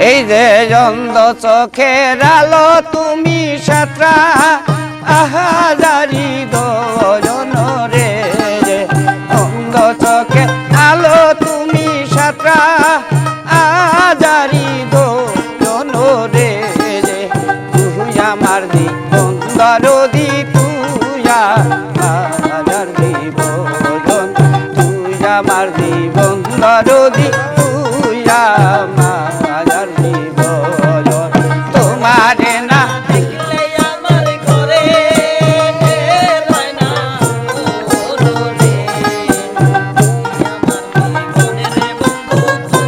এই যে অন্ধ চোখের আলো তুমি সাতরা আহাজারি দোজন রে, অন্ধ চোখের আলো তুমি সাতরা আহাজারি দোজন রে, তুই আমার জীবন দরদি তুই আমার জীবন, তুই আমার জীবন দরদি তুই আমার জীবন, তোমারে না দেখলে আমার ঘরে রয় না রে, তুই আমার জীবনের বন্ধু,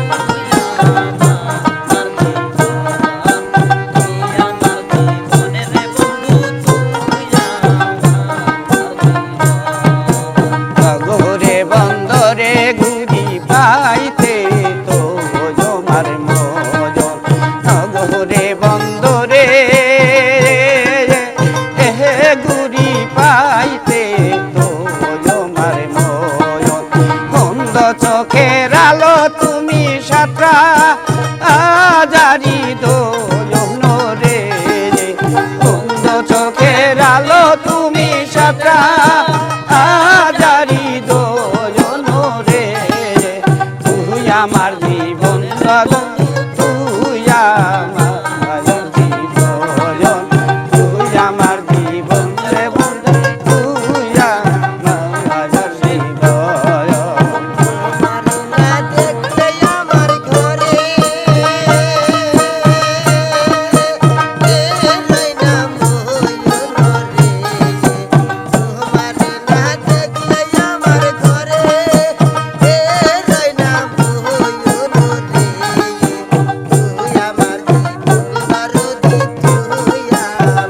তুই আমার জীবনের বন্ধু, তুই আমার গরে বন্দরে ঘুরি পাইতে তো জমার মজন, গরে বন্দরে ঘুরি পাইতে তো জমার মজন, অন্ধ চোখের আলো তুমি সাতরা আজারি দোজন রে, অন্ধ চোখের আলো তুমি সাতরা আজারি দোজন রে, তুই আমার জীবন তুই আমার জীবন, তুই আমার জীবন রে বন্ধু, তুই আমার জীবন, না দেখলে আমার ঘরে রয় না ময়ূর রে, তোমার না দেখলে আমার ঘরে রয় না ময়ূর রে, তুই আমার জীবন দরদি তুই আমার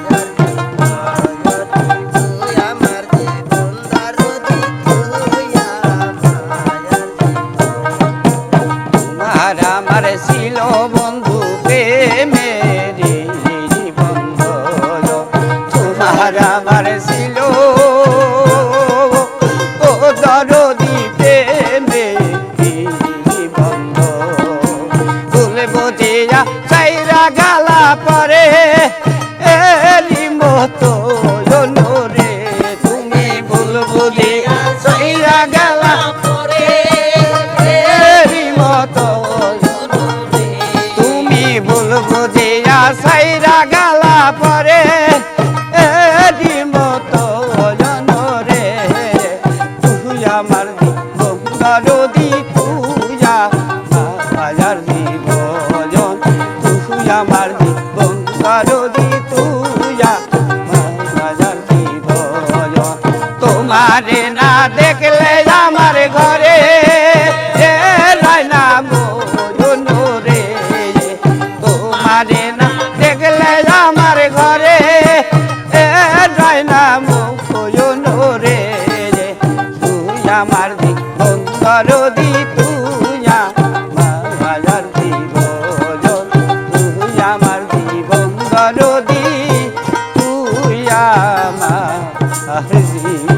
জীবন, তুই আমার জীবন দরদি তুই আমার, আমার ছিল বন্ধু প্রেমের বন্ধু, তোমার আমার ছিল ও দরদি প্রেমের বন্ধু, ভুল বুঝিয়া চাইরা গালা পরে এরি মতো রে, তুমি ভুল বুঝিয়া চাইরা গালা পরে এরি মতো, তুমি ভুল বুঝিয়া চাইরা গালা পরে এরি মতো রে, তুই আমার জীবন দরদি তুই আমার জীবন, তুই আমার জীবন দরদি তুই আমার জীবন, তোমারে না দেখলে আমার ঘরে রয় না ময়ূর রে, তোমারে না দেখলে আমার ঘরে রয় না ময়ূর রে, তুই আমার জীবন দরদি তুই আমার জীবন, তুই আমার জীবন দরদি তুই আমার জীবন।